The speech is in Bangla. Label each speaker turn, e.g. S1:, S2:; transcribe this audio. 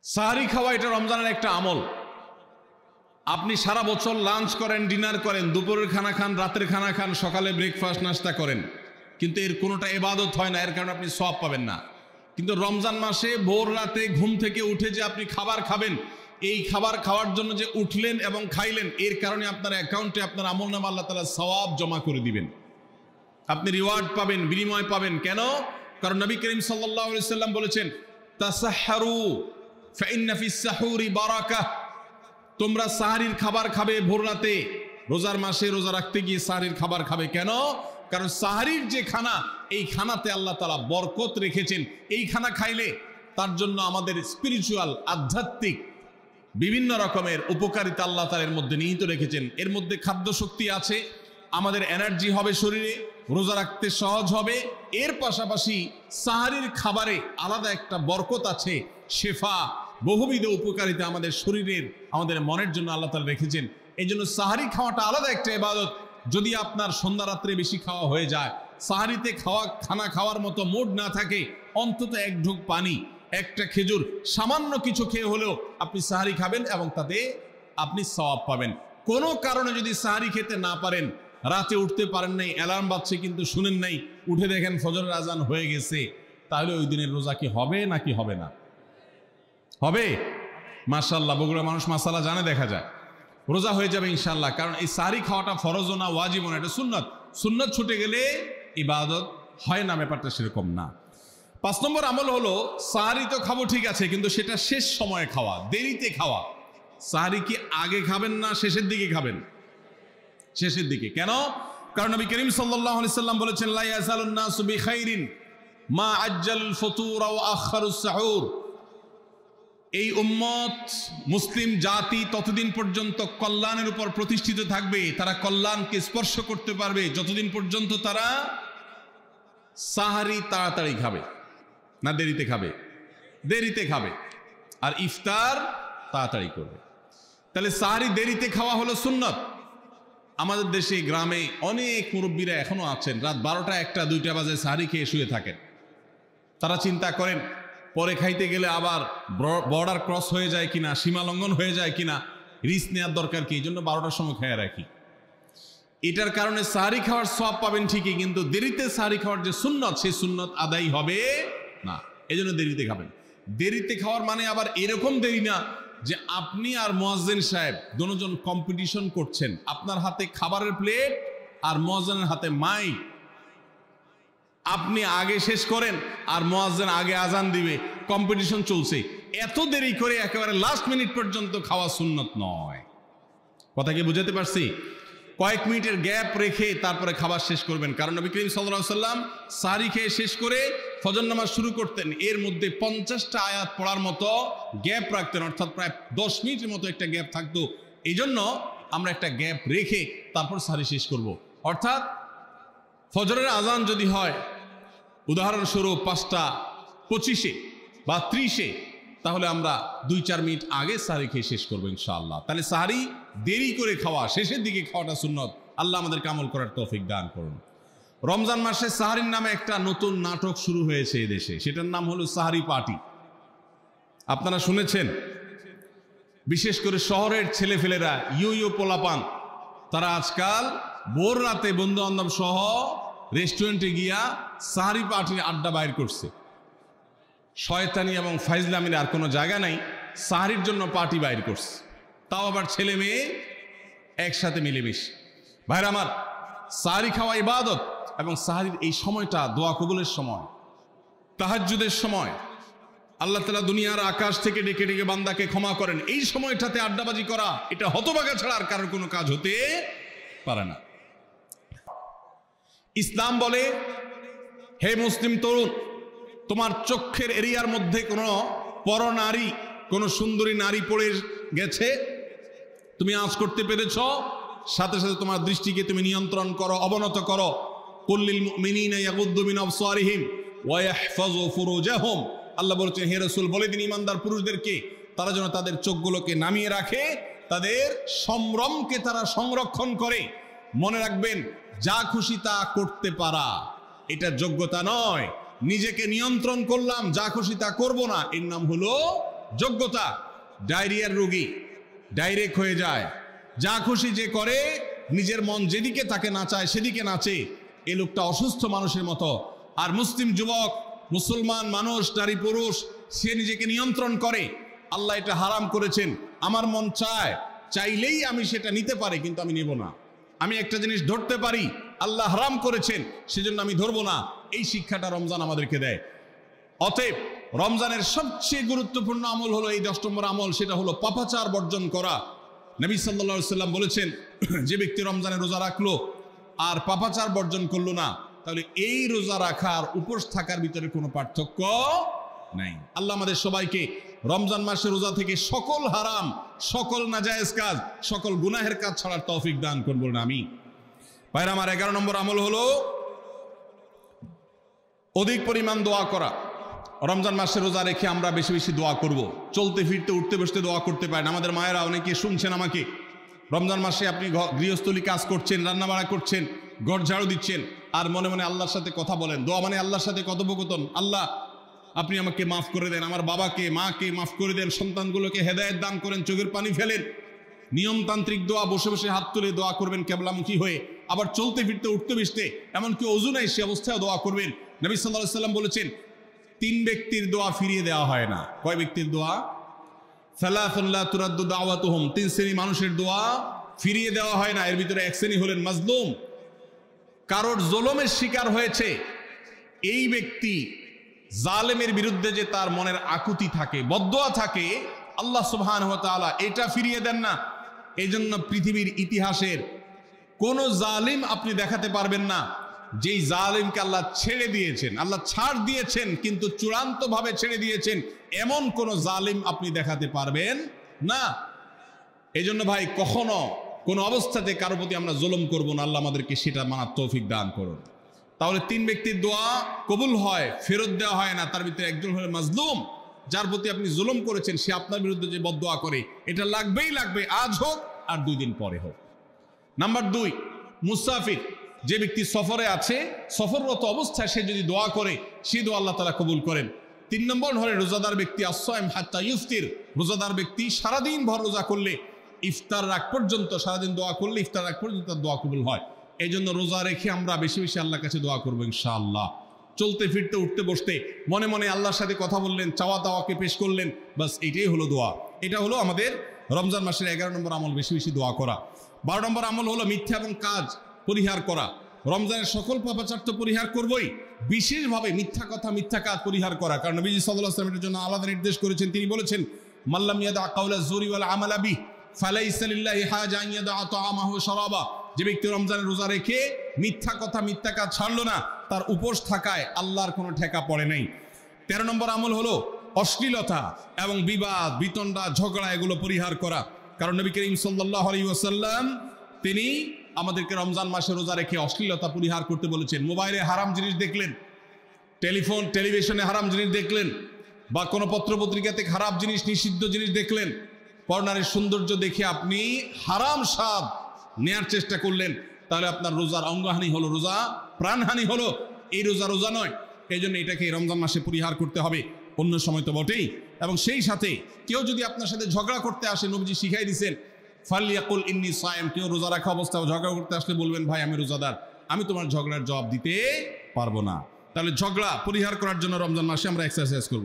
S1: সাহারি খাওয়া এটা রমজানের একটা আমল। আপনি সারা বছর লাঞ্চ করেন, ডিনার করেন, দুপুরের খানা খান, রাতের খানা খান, সকালে ব্রেকফাস্ট নাস্তা করেন, কিন্তু এর কোনোটা ইবাদত হয় না, এর কারণে আপনি সওয়াব পাবেন না। কিন্তু রমজান মাসে ভোর রাতে ঘুম থেকে উঠে যে আপনি খাবার খাবেন, এই খাবার খাওয়ার জন্য যে উঠলেন এবং খাইলেন, এর কারণে আপনার অ্যাকাউন্টে আপনার আমলনামা আল্লাহ তাআলা সওয়াব জমা করে দিবেন, আপনি রিওয়ার্ড পাবেন, বিনিময় পাবেন। কেন? কারণ নবী করিম সাল্লাল্লাহু আলাইহি সাল্লাম বলেছেন, তাসাহহারু ফাইন্না ফিস সাহুরি বারাকাহ। তোমরা সাহারির খাবার খাবে ভোর রাতে, রোজার মাসে রোজা রাখতে গিয়ে সাহারির খাবার খাবে। কেন? কারণ সাহারির যে খানা, এই খানাতে আল্লাহ তাআলা বরকত রেখেছেন। এই খানা খাইলে তার জন্য আমাদের স্পিরিচুয়াল, আধ্যাত্মিক বিভিন্ন রকমের উপকারিতা আল্লাহ তাআলা এর মধ্যে নিহিত রেখেছেন। এর মধ্যে খাদ্য শক্তি আছে, আমাদের এনার্জি হবে শরীরে, রোজা রাখতে সহজ হবে। এর পাশাপাশি সাহারির খাবারে আলাদা একটা বরকত আছে, শেফা, বহুবিধ উপকারিতা আমাদের শরীরের, আমাদের মনের জন্য আল্লাহ তাআলা রেখেছেন। এই জন্য সাহারি খাওয়াটা আলাদা একটা ইবাদত। যদি আপনার সন্ধ্যা রাত্রে বেশি খাওয়া হয়ে যায়, সাহারিতে খানা খাওয়ার মতো মুড না থাকে, অন্তত এক ঢোক পানি, একটা খেজুর, সামান্য কিছু খেয়ে হলেও আপনি সাহারি খাবেন এবং তাতে আপনি সওয়াব পাবেন। কোনো কারণে যদি সাহারি খেতে না পারেন, রাতে উঠতে পারেন নাই, অ্যালার্ম বাজছে কিন্তু শুনেন নাই, উঠে দেখেন ফজরের আজান হয়ে গেছে, তাহলে ওই দিনের রোজা কি হবে নাকি হবে না? হবে। মাশাআল্লাহ, বগুড়া মানুষ মাসালা জানে, দেখা যায় রোজা হয়ে যাবে ইনশাআল্লাহ। কারণ এই সাহারি খাওয়াটা ফরজও না, ওয়াজিবও না, এটা সুন্নত। সুন্নত ছুটে গেলে ইবাদত হয় না, ব্যাপারটা সেরকম না। 5 নম্বর আমল হলো, সাহারি তো খাবো ঠিক আছে, কিন্তু সেটা শেষ সময়ে খাওয়া, দেরিতে খাওয়া। সাহারি কি আগে খাবেন না শেষের দিকে খাবেন? শেষের দিকে। কেন? কারণ নবী করিম সাল্লাল্লাহু আলাইহি সাল্লাম বলেছেন, লা ইয়াজালুন নাসু বিখাইরিন মা আজ্জালুল ফুতুর ওয়া আখারুস সাহুর। এই উম্মত, মুসলিম জাতি ততদিন পর্যন্ত কল্যাণের উপর প্রতিষ্ঠিত থাকবে, তারা কল্যাণকে স্পর্শ করতে পারবে যতদিন পর্যন্ত তারা সাহারি তাড়াতাড়ি খাবে না দেরিতে খাবে? দেরিতে খাবে। আর ইফতার তাড়াতাড়ি করবে। তাহলে সাহারি দেরিতে খাওয়া হলো সুন্নত। আমাদের দেশে গ্রামে অনেক মুরব্বীরা এখনো আছেন, রাত 12টা, 1টা, 2টা বাজে সাহারি খেয়ে শুয়ে থাকেন। তারা চিন্তা করেন পরে খাইতে গেলে আবার বর্ডার ক্রস হয়ে যায় কিনা, সীমা লঙ্ঘন হয়ে যায় কিনা, রিস্ক নেওয়ার দরকার কি, এই জন্য 12টার সময় খেয়ে রাখি। এটার কারণে সাহারি খাওয়ার সওয়াব পাবেন ঠিকই, কিন্তু দেরিতে সাহারি খাওয়ার যে সুন্নত, সেই সুন্নত আদায় হবে না। এই জন্য দেরিতে খাবেন। দেরিতে খাওয়ার মানে আবার এরকম দেরি না যে আপনি আর মুয়াজ্জিন সাহেব দুজন কম্পিটিশন করছেন, আপনার হাতে খাবারের প্লেট আর মুয়াজ্জিনের হাতে মাইক, আপনি আগে শেষ করেন আর মুয়াজ্জিন আগে আজান দিবে, কম্পিটিশন চলছে। এত দেরি করে একেবারে লাস্ট মিনিট পর্যন্ত খাওয়া সুন্নত নয়। কথা কি বুঝাতে পারছি? কয়েক মিনিটের গ্যাপ রেখে তারপরে খাবার শেষ করবেন। কারণ নবী করিম সাল্লাল্লাহু আলাইহি সাল্লাম সাহারি খেয়ে শেষ করে ফজর নামাজ শুরু করতেন, এর মধ্যে 50টা আয়াত পড়ার মতো গ্যাপ রাখতেন, অর্থাৎ প্রায় 10 মিনিটের মতো একটা গ্যাপ থাকতো। এই জন্য আমরা একটা গ্যাপ রেখে তারপর সাহারি শেষ করব। অর্থাৎ ফজরের আজান যদি হয় উদাহরণস্বরূপ 5টা 25-এ বা 30-এ, তাহলে আমরা 2-4 মিনিট আগে সাহারি খেয়ে শেষ করবো ইনশাআল্লাহ। তাহলে সাহারি দেরি করে খাওয়া, শেষের দিকে খাওয়াটা সুন্নত। আল্লাহ আমাদেরকে আমল করার তৌফিক দান করুন। রমজান মাসে সাহারির নামে একটা নতুন নাটক শুরু হয়েছে এদেশে, সেটার নাম হলো সাহারি পার্টি। আপনারা শুনেছেন? বিশেষ করে শহরের ছেলেফেলেরা, ইউ পোলাপান, তারা আজকাল ভোর রাতে বন্ধু বান্ধব সহ রেস্টুরেন্টে গিয়া সাহারি পার্টির আড্ডা বাইর করছে। শয়তানি এবং ফাইজলামির আর কোনো জায়গা নাই, সাহারির জন্য পার্টি বাইর করছে, তাও আবার ছেলে মেয়ে একসাথে মিলেমিশে। ভাইরা আমার, সাহারি খাওয়া ইবাদত, এবং সাহারির এই সময়টা দোয়া কবুলের সময়, তাহাজ্জুদের সময়। আল্লাহ তাআলা দুনিয়ার আকাশ থেকে ডেকে ডেকে বান্দাকে ক্ষমা করেন। এই সময়টাতে আড্ডাবাজি করা, এটা হতভাগা ছাড়া আর কারোর কোনো কাজ হতে পারে না। ইসলাম বলে, হে মুসলিম তরুণ, তোমার চোখের এরিয়ার মধ্যে কোনো পরনারী, কোনো সুন্দরী নারী পড়ে গেছে, তুমি আঁচ করতে পেরেছ, সাথে সাথে তোমার দৃষ্টিকে তুমি নিয়ন্ত্রণ করো, অবনত করো। কুল্লিল মুমিনিনা ইয়াগুদ্দু মিন আবসারিহিম ওয়া ইয়াহফাযু ফুরুজাহুম। আল্লাহ বলেছেন, হে রাসূল বলে দিন ইমানদার পুরুষদেরকে তারা যেন তাদের চোখগুলোকে নামিয়ে রাখে, তাদের সম্ভ্রমকে তারা সংরক্ষণ করে। মনে রাখবেন, যা খুশি তা করতে পারা এটা যোগ্যতা নয়। নিজেকে নিয়ন্ত্রণ করলাম, যা খুশি তা করবো না, এর নাম হলো যোগ্যতা, ডায়রিয়ার রোগী, ডাইরেক্ট হয়ে যায়, যা খুশি যে করে, নিজের মন যেদিকে তাকে নাচায় সেদিকে নাচে, এই লোকটা অসুস্থ মানুষের মতো। আর মুসলিম যুবক, মুসলমান মানুষ, নারী পুরুষ, সে নিজেকে নিয়ন্ত্রণ করে, আল্লাহ এটা হারাম করেছেন, আমার মন চাইলেই আমি সেটা নিতে পারি, কিন্তু আমি নেব না। আমি একটা জিনিস ধরতে পারি, আল্লাহ হারাম করেছেন, সেজন্য আমি ধরবো না। এই শিক্ষাটা রমজান আমাদেরকে দেয়। অতএব রমজানের সবচেয়ে গুরুত্বপূর্ণ আমল হলো এই 10 নম্বর আমল, সেটা হলো পাপাচার বর্জন করা। নবী সাল্লাল্লাহু আলাইহি সাল্লাম বলেছেন, যে ব্যক্তি রমজানে রোজা রাখলো আর পাপাচার বর্জন করলো না, তাহলে এই রোজা রাখার উপোস থাকার ভিতরে কোনো পার্থক্য নাই। আল্লাহ আমাদের সবাইকে রমজান মাসে রোজা থেকে সকল হারাম, সকল নাজায়েজ কাজ, সকল গুনাহের কাজ ছাড়ার তৌফিক দান করুন, বলুন আমিন। ভাইরা আমার 11 নম্বর আমল হলো অধিক পরিমাণ দোয়া করা। রমজান মাসে রোজা রেখে আমরা বেশি বেশি দোয়া করব। চলতে ফিরতে উঠতে বসতে দোয়া করতে পারেন। আমাদের মায়েরা অনেকে শুনছেন আমাকে, রমজান মাসে আপনি গৃহস্থলী কাজ করছেন, রান্নাবাড়া করছেন, ঘর ঝাড়ু দিচ্ছেন, আর মনে মনে আল্লাহর সাথে কথা বলেন। দোয়া মানে আল্লাহর সাথে কথোপকথন। আল্লাহ আপনি আমাকে মাফ করে দেন, আমার বাবাকে মাকে মাফ করে দেন, সন্তানগুলোকে হেদায়েত দান করেন, চোখের পানি ফেলেন। নিয়মতান্ত্রিক দোয়া, বসে বসে হাত তুলে দোয়া করবেন কেবলামুখী হয়ে, আবার চলতে ফিরতে উঠতে বসতে, এমনকি ওযু নাই সে অবস্থায় দোয়া করবেন। নবী সাল্লাল্লাহু আলাইহি সাল্লাম বলেছেন, 3 ব্যক্তির দোয়া ফিরিয়ে দেওয়া হয় না। কয় ব্যক্তির দোয়া? সালাতুন লা তুরাদ্দু দাওয়াতুহুম, 3 শ্রেণী মানুষের দোয়া ফিরিয়ে দেওয়া হয় না। এর ভিতরে এক শ্রেণী হলেন মাজলুম, কারোর জুলুমের শিকার হয়েছে। এই ব্যক্তি জালেমের বিরুদ্ধে যে তার মনের আকুতি থাকে, বদদোয়া থাকে, আল্লাহ সুবহানাহু ওয়া তাআলা এটা ফিরিয়ে দেন না। এই জন্য পৃথিবীর ইতিহাসের কোন জালিম আপনি দেখাতে পারবেন না যেই জালিমকে আল্লাহ ছেড়ে দিয়েছেন, আল্লাহ ছাড় দিয়েছেন কিন্তু চূড়ান্তভাবে ছেড়ে দিয়েছেন, এমন কোন জালিম আপনি দেখাতে পারবেন না। এই জন্য ভাই, কখনো কোন অবস্থাতে কারো প্রতি আমরা জুলুম করব না। আল্লাহ আমাদেরকে সেটা মানার তৌফিক দান করুন। তাহলে 3 ব্যক্তির দোয়া কবুল হয়, ফেরত দেওয়া হয় না। তার ভিতরে একজন হলো মাজলুম, যার প্রতি আপনি জুলুম করেছেন, সে আপনার বিরুদ্ধে যে বদদোয়া করে, এটা লাগবেই লাগবে, আজ হোক আর 2 দিন পরে হোক। নাম্বার 2, মুসাফির, যে ব্যক্তি সফরে আছে, সফররত অবস্থায় সে যদি দোয়া করে, সে দোয়া আল্লাহ তাআলা কবুল করেন। 3 নম্বর হলো রোজাদার ব্যক্তি, as-সাইম হাত্তা ইফতির, রোজাদার ব্যক্তি সারাদিন ভর রোজা করলে, ইফতার রাগ পর্যন্ত, সারাদিন দোয়া করলে ইফতার রাগ পর্যন্ত দোয়া কবুল হয়। এই জন্য রোজা রেখে আমরা বেশি বেশি আল্লাহর কাছে দোয়া করবো ইনশাআল্লাহ। চলতে ফিরতে উঠতে বসতে মনে মনে আল্লাহর সাথে কথা বললেন, চাওয়া দাওয়াকে পেশ করলেন, বাস এটাই হলো দোয়া। এটা হলো আমাদের রমজান মাসের 11 নম্বর আমল, বেশি বেশি দোয়া করা। 12 নম্বর আমল হলো মিথ্যা এবং কাজ পরিহার করা। রমজানের সকল পাপাচার তো পরিহার করবই, বিশেষভাবে মিথ্যা কথা, মিথ্যা কাজ পরিহার করা। কারণ নবী সাল্লাল্লাহু আলাইহি ওয়াসাল্লাম এর জন্য আলাদা নির্দেশ করেছেন। তিনি বলেছেন, মাল্লাম ইয়াদা কাওলা যুরি ওয়াল আমালা বিহি ফালাইসা লিল্লাহি হাজা আন ইয়াদা তাআমাহু ওয়া শারাবা। যে ব্যক্তি রমজানের রোজা রেখে মিথ্যা কথা, মিথ্যা কাজ ছাড়লো না, তার উপোস থাকায় আল্লাহর কোনো ঠেকা পড়ে নাই। 13 নম্বর আমল হলো অশ্লীলতা এবং বিবাদ, বিতণ্ডা, ঝগড়া, এগুলো পরিহার করা। কারণ নবী করিম সাল্লাল্লাহু আলাইহি ওয়াসাল্লাম তিনি আমাদেরকে রমজান মাসে রোজা রেখে অশ্লীলতা পরিহার করতে বলেছেন। মোবাইলে হারাম জিনিস দেখলেন, টেলিভিশনে হারাম জিনিস দেখলেন, বা কোনো পত্রপত্রিকাতে খারাপ জিনিস, নিষিদ্ধ জিনিস দেখলেন, পর্নারের সৌন্দর্য দেখে আপনি হারাম স্বাদ নেয়ার চেষ্টা করলেন, তাহলে আপনার রোজার অঙ্গহানি হলো, রোজা প্রাণহানি হলো। এই রোজা নয়। এই জন্য এটাকে রমজান মাসে পরিহার করতে হবে, অন্য সময় তো বটেই। এবং সেই সাথে কেউ যদি আপনার সাথে ঝগড়া করতে আসে, নবীজি শিখাই দিয়েছেন, ফালিয়াকুল ইন্নী সায়েম, কেউ রোজা রাখা অবস্থায় ঝগড়া করতে আসলে বলবেন, ভাই আমি রোজাদার, আমি তোমার ঝগড়ার জবাব দিতে পারবো না। তাহলে ঝগড়া পরিহার করার জন্য রমজান মাসে আমরা এক্সারসাইজ করবো।